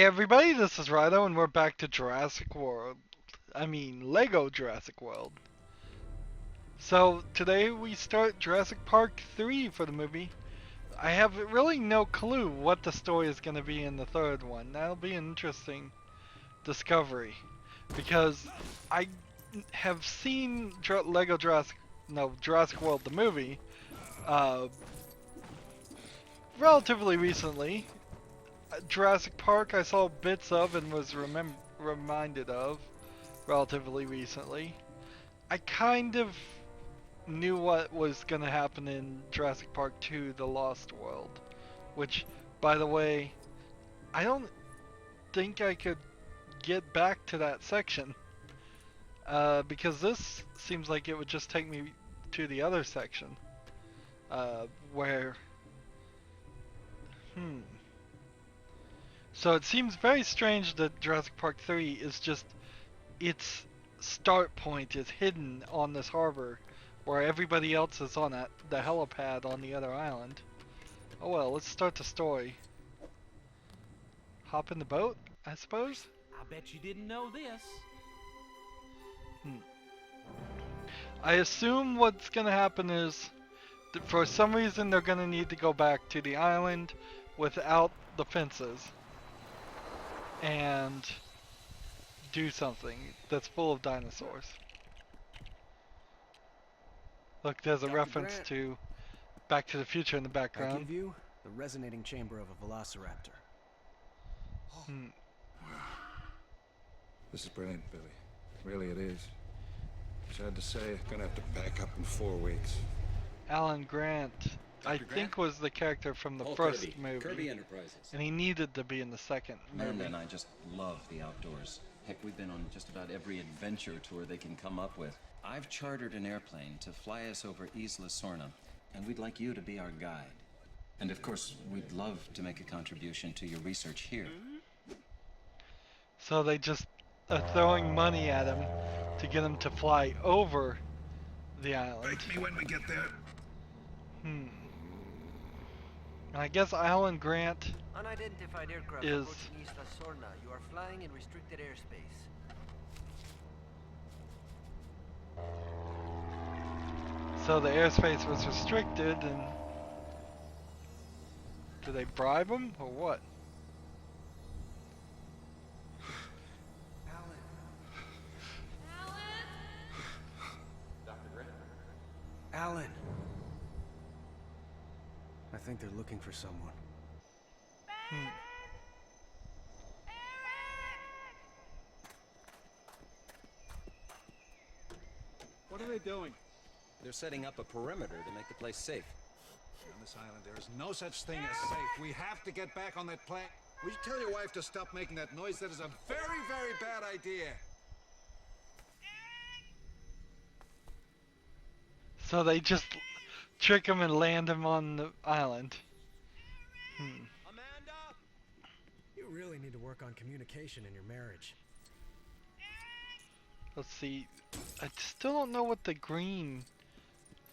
everybody, this is Rydo and we're back to Jurassic World. Lego Jurassic World. So today we start Jurassic Park 3 for the movie. I have really no clue what the story is going to be in the third one. That'll be an interesting discovery. Because I have seen Jurassic World the movie uh, relatively recently. Jurassic Park I saw bits of and was reminded of relatively recently. I kind of knew what was going to happen in Jurassic Park 2 The Lost World, which, by the way, I don't think I could get back to that section because this seems like it would just take me to the other section where so it seems very strange that Jurassic Park 3 is just its start point is hidden on this harbor where everybody else is on the helipad on the other island. Oh well, let's start the story. Hop in the boat, I suppose? I bet you didn't know this. I assume what's gonna happen is that for some reason they're gonna need to go back to the island without the fences and do something that's full of dinosaurs. Look, there's a reference Grant. to Back to the Future in the I background. give you the resonating chamber of a velociraptor. This is brilliant, Billy. Really it is. Sad to say, gonna have to pack up in 4 weeks. Alan Grant, I think, was the character from the first Kirby. movie. Kirby Enterprises. And he needed to be in the second movie. Amanda and I just love the outdoors. Heck, we've been on just about every adventure tour they can come up with. I've chartered an airplane to fly us over Isla Sorna, and we'd like you to be our guide. And of course, we'd love to make a contribution to your research here. So they just are throwing money at him to get him to fly over the island. Bake me when we get there. And I guess Alan Grant Unidentified aircraft is approaching Isla Sorna. You are flying in restricted airspace. so the airspace was restricted, and do they bribe him or what? Alan! I think they're looking for someone. What are they doing? They're setting up a perimeter to make the place safe. On this island, there is no such thing as safe. We have to get back on that plane. Will you tell your wife to stop making that noise? That is a very, very bad idea. So they just trick him and land him on the island. Amanda! You really need to work on communication in your marriage. Let's see. I still don't know what the green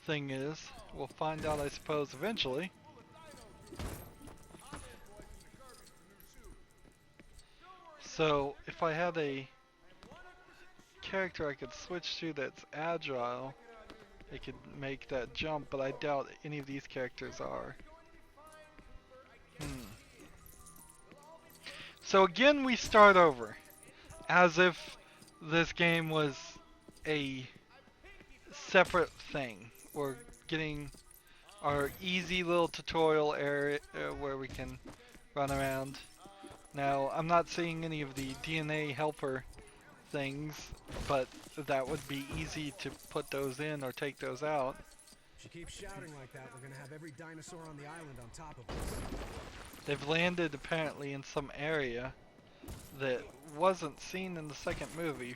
thing is. We'll find out, I suppose, eventually. So, if I had a character I could switch to that's agile, I could make that jump, but I doubt any of these characters are. So again, we start over, as if this game was a separate thing. We're getting our easy little tutorial area where we can run around. Now, I'm not seeing any of the DNA helper things, but that would be easy to put those in or take those out. If she keeps shouting like that, we're gonna have every dinosaur on the island on top of us. They've landed apparently in some area that wasn't seen in the second movie.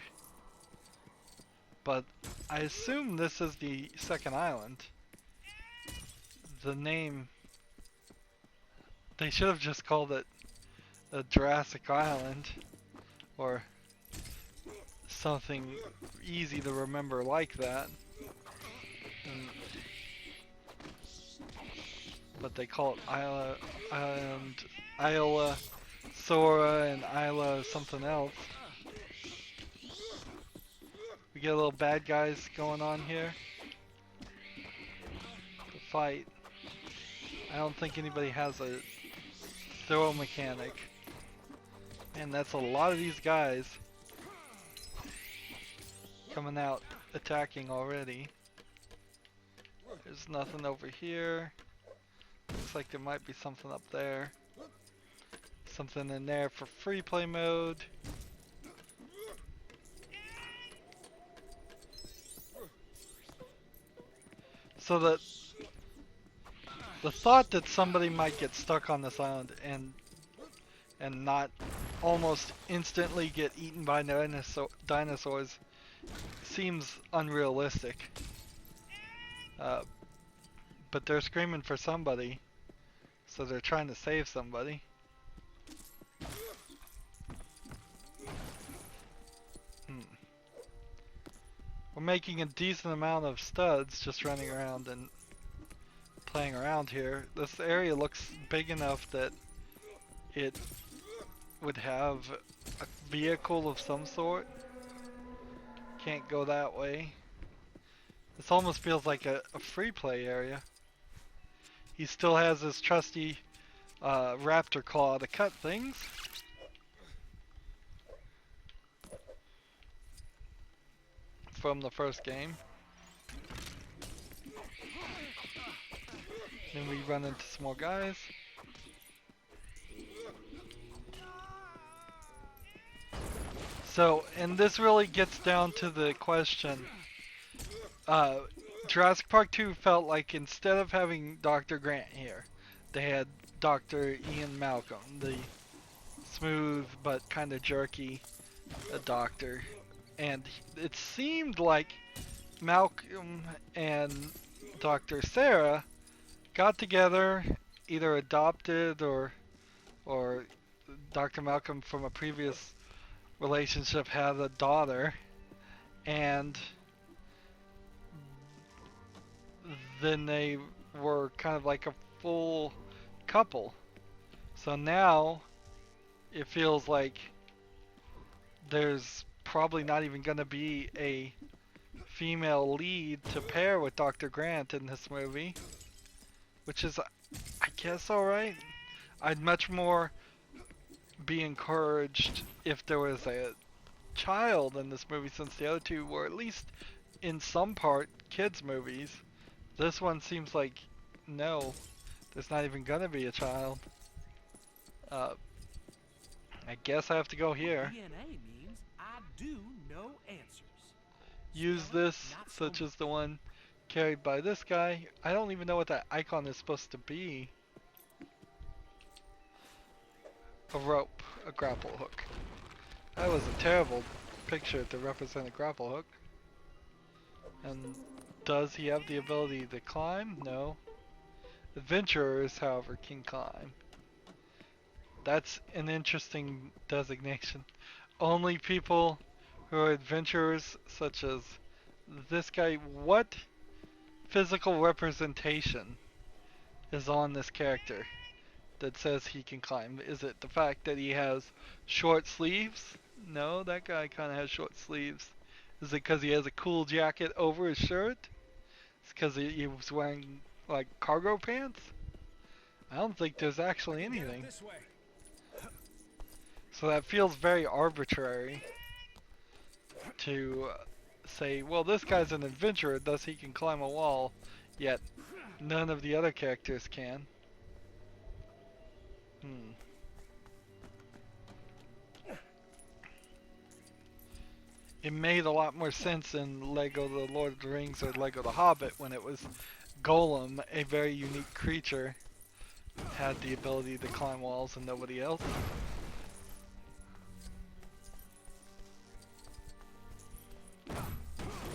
But I assume this is the second island. The name... They should have just called it a Jurassic Island. Or something easy to remember like that. But they call it Isla Sora and Isla something else. We get a little bad guys going on here. The fight. I don't think anybody has a throw mechanic. And that's a lot of these guys coming out attacking already. There's nothing over here. Looks like there might be something up there. Something in there for free play mode. So the thought that somebody might get stuck on this island and not almost instantly get eaten by dinosaurs seems unrealistic. But they're screaming for somebody, so they're trying to save somebody. We're making a decent amount of studs just running around and playing around here. This area looks big enough that it would have a vehicle of some sort. Can't go that way. This almost feels like a free play area. He still has his trusty raptor claw to cut things. From the first game. Then we run into some more guys. So, and this really gets down to the question. Jurassic Park 2 felt like instead of having Dr. Grant here, they had Dr. Ian Malcolm, the smooth but kind of jerky doctor. And it seemed like Malcolm and Dr. Sarah got together, either adopted or Dr. Malcolm from a previous relationship had a daughter, and then they were kind of like a full couple. So now it feels like there's probably not even going to be a female lead to pair with Dr. Grant in this movie, which is, I guess, alright. I'd much more be encouraged if there was a child in this movie, since the other two were at least in some part kids movies. This one seems like no, there's not even gonna be a child. I guess I have to go here. DNA means I do know answers. Use this, such as the one carried by this guy. I don't even know what that icon is supposed to be. A rope, a grapple hook. That was a terrible picture to represent a grapple hook. And does he have the ability to climb? No. Adventurers, however, can climb. That's an interesting designation. Only people who are adventurers, such as this guy. What physical representation is on this character that says he can climb? Is it the fact that he has short sleeves? No, that guy kind of has short sleeves. Is it because he has a cool jacket over his shirt? It's because he was wearing like cargo pants? I don't think there's actually anything. So that feels very arbitrary to say, well, this guy's an adventurer, thus he can climb a wall, yet none of the other characters can. It made a lot more sense in Lego The Lord of the Rings or Lego The Hobbit when it was Golem, a very unique creature, had the ability to climb walls and nobody else.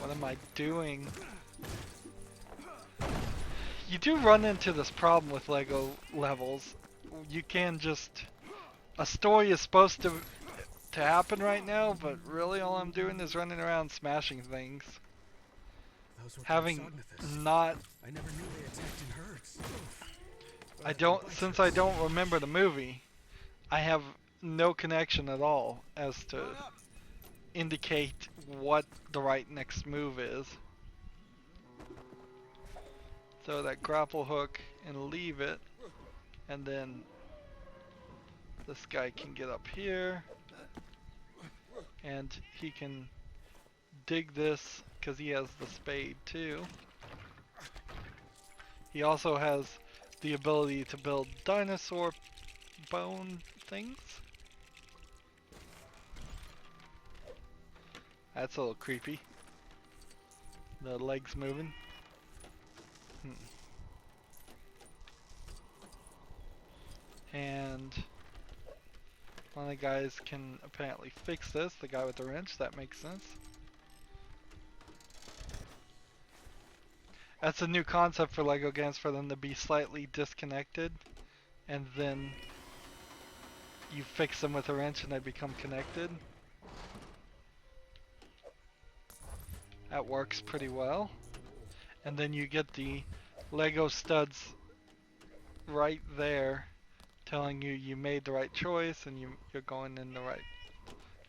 What am I doing? You do run into this problem with Lego levels. You can just... A story is supposed to happen right now, but really all I'm doing is running around smashing things. Having not... I never knew they attacked in herds. since I don't remember the movie, I have no connection at all as to indicate what the right next move is. Throw that grapple hook and leave it, and then this guy can get up here and he can dig this because he has the spade too. He also has the ability to build dinosaur bone things. That's a little creepy. The legs moving. And one of the guys can apparently fix this, the guy with the wrench. That makes sense. That's a new concept for LEGO games, for them to be slightly disconnected, and then you fix them with a wrench and they become connected. That works pretty well. And then you get the LEGO studs right there telling you you made the right choice and you're going in the right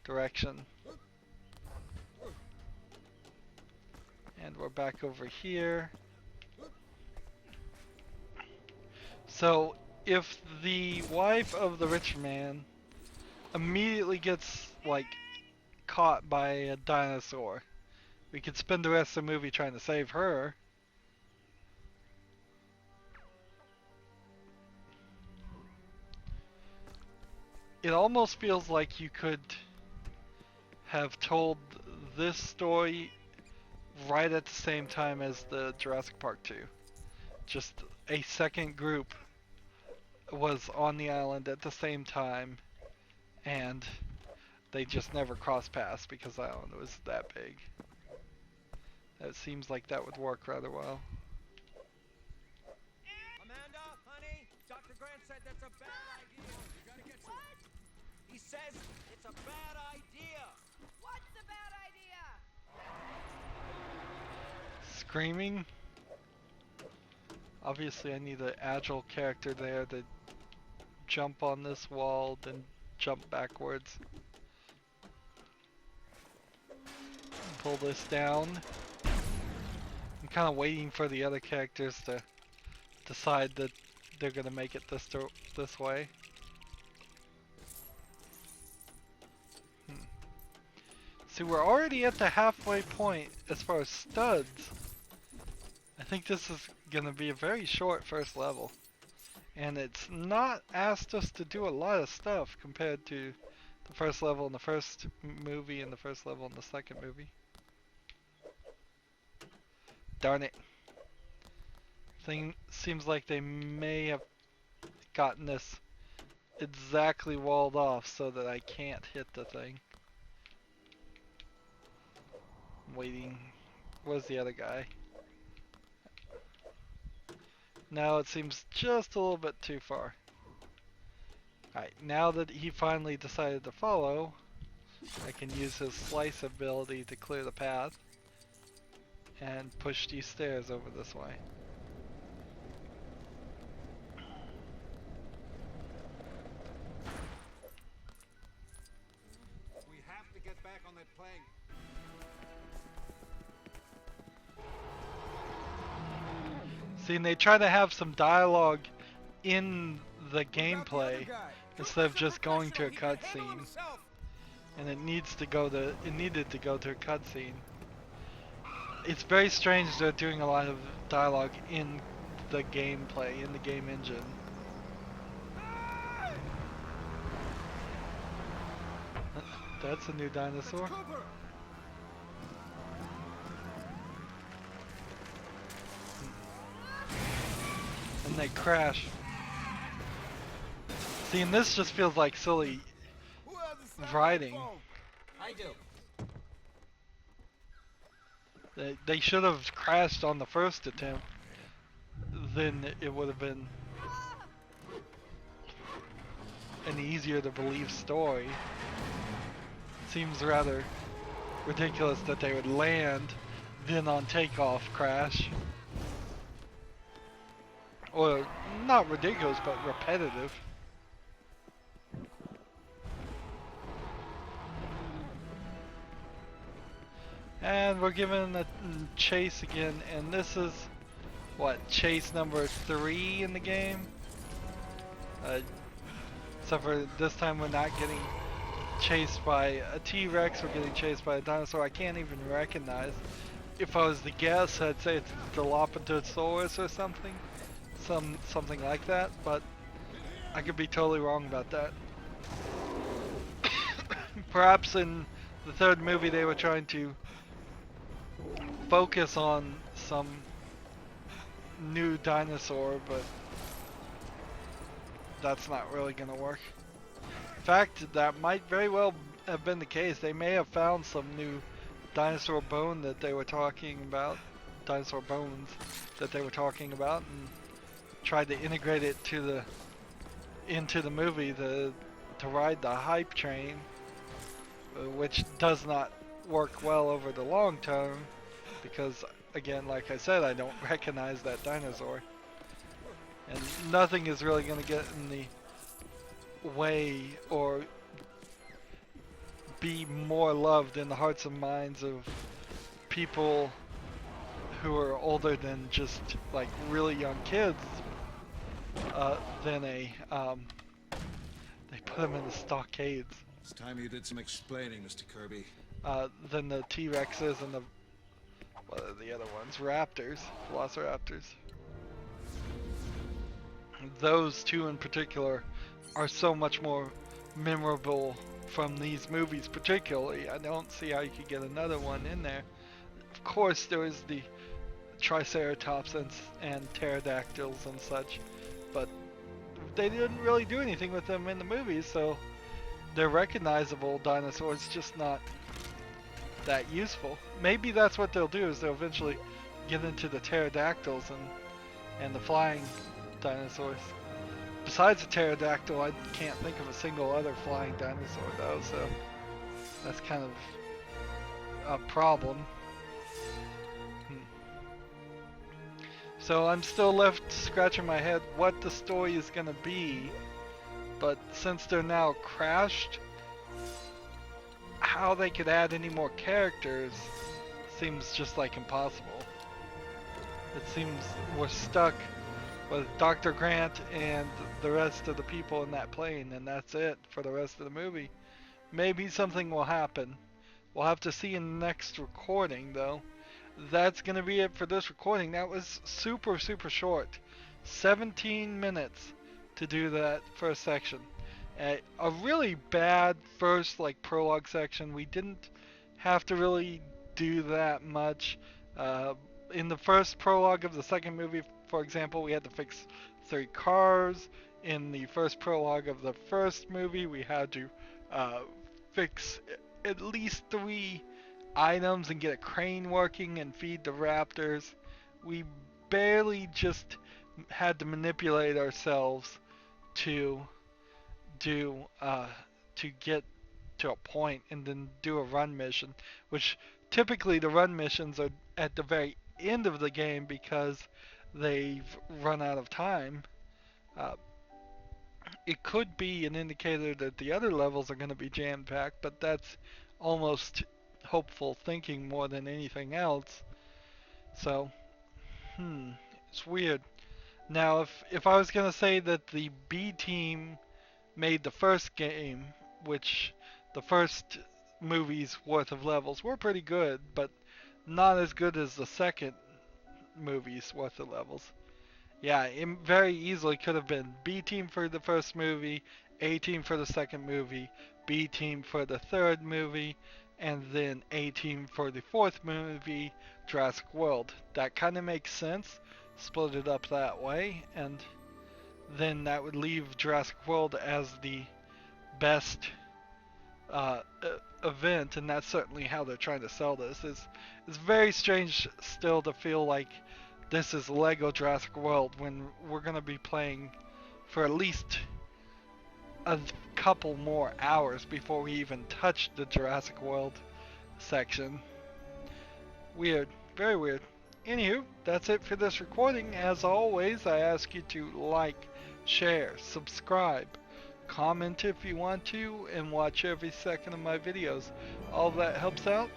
direction. And we're back over here. So if the wife of the rich man immediately gets like caught by a dinosaur, we could spend the rest of the movie trying to save her. It almost feels like you could have told this story right at the same time as the Jurassic Park 2. Just a second group was on the island at the same time, and they just never crossed paths because the island was that big. It seems like that would work rather well. Amanda, honey, Dr. Grant said that's a bad idea. You gotta get some. He says it's a bad idea. What's a bad idea? Screaming. Obviously I need an agile character there to jump on this wall, then jump backwards. Pull this down. I'm kind of waiting for the other characters to decide that they're gonna make it this way. See, we're already at the halfway point as far as studs. I think this is gonna be a very short first level, and it's not asked us to do a lot of stuff compared to the first level in the first movie and the first level in the second movie. Darn it. Seems like they may have gotten this exactly walled off so that I can't hit the thing. I'm waiting. Where's the other guy? Now it seems just a little bit too far. Alright, now that he finally decided to follow, I can use his slice ability to clear the path and push these stairs over this way. We have to get back on that plane. See, and they try to have some dialogue in the gameplay instead of just going to a cutscene. And it needed to go to a cutscene. It's very strange they're doing a lot of dialogue in the gameplay, in the game engine. That's a new dinosaur. And they crash. See, and this just feels like silly riding. I do. They should have crashed on the first attempt. Then it would have been an easier to believe story. It seems rather ridiculous that they would land, then on takeoff crash. Or not ridiculous, but repetitive. And we're given a chase again, and this is, what, chase number 3 in the game? Except for this time we're not getting chased by a T-Rex, we're getting chased by a dinosaur I can't even recognize. If I was to guess, I'd say it's Dilophosaurus or something. Something like that, but I could be totally wrong about that. Perhaps in the third movie they were trying to focus on some new dinosaur, but that's not really gonna work. In fact, that might very well have been the case. They may have found some new dinosaur bone that they were talking about, dinosaur bones that they were talking about, and tried to integrate it into the movie to ride the hype train, which does not work well over the long term because, again, like I said, I don't recognize that dinosaur, and nothing is really going to get in the way or be more loved in the hearts and minds of people who are older than just like really young kids than a they put them in the stockades. It's time you did some explaining, Mr. Kirby. Than the T-Rexes and the, what are the other ones? Raptors, Velociraptors. Those two in particular are so much more memorable from these movies particularly. I don't see how you could get another one in there. Of course there is the Triceratops and pterodactyls and such, but they didn't really do anything with them in the movies, so they're recognizable dinosaurs, just not that useful. Maybe that's what they'll do, is they'll eventually get into the pterodactyls and the flying dinosaurs. Besides the pterodactyl, I can't think of a single other flying dinosaur though, so that's kind of a problem. So I'm still left scratching my head what the story is going to be, but since they're now crashed, how they could add any more characters seems just like impossible. It seems we're stuck with Dr. Grant and the rest of the people in that plane, and that's it for the rest of the movie. Maybe something will happen. We'll have to see in the next recording though. That's going to be it for this recording. That was super short. 17 minutes to do that first section. A really bad first prologue section. We didn't have to really do that much. In the first prologue of the second movie, for example, we had to fix 3 cars. In the first prologue of the first movie, we had to fix at least 3 items and get a crane working and feed the raptors. We barely just had to manipulate ourselves to get to a point and then do a run mission, which typically the run missions are at the very end of the game because they've run out of time. It could be an indicator that the other levels are going to be jam-packed, but that's almost hopeful thinking more than anything else. So, it's weird. Now, if I was going to say that the B team made the first game, which the first movie's worth of levels were pretty good, but not as good as the second movie's worth of levels. Yeah, it very easily could have been B team for the first movie, A team for the second movie, B team for the third movie, and then A team for the fourth movie, Jurassic World. That kind of makes sense. Split it up that way, and then that would leave Jurassic World as the best event, and that's certainly how they're trying to sell this. It's very strange still to feel like this is Lego Jurassic World when we're going to be playing for at least a couple more hours before we even touch the Jurassic World section. Weird. Very weird. Anywho, that's it for this recording. As always, I ask you to like, share, subscribe, comment if you want to, and watch every second of my videos. All that helps out.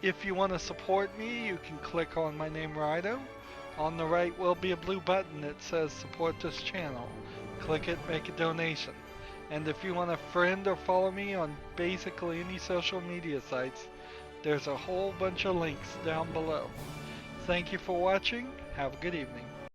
If you want to support me, you can click on my name Rydo. On the right will be a blue button that says support this channel. Click it, make a donation. And if you want to friend or follow me on basically any social media sites, there's a whole bunch of links down below. Thank you for watching. Have a good evening.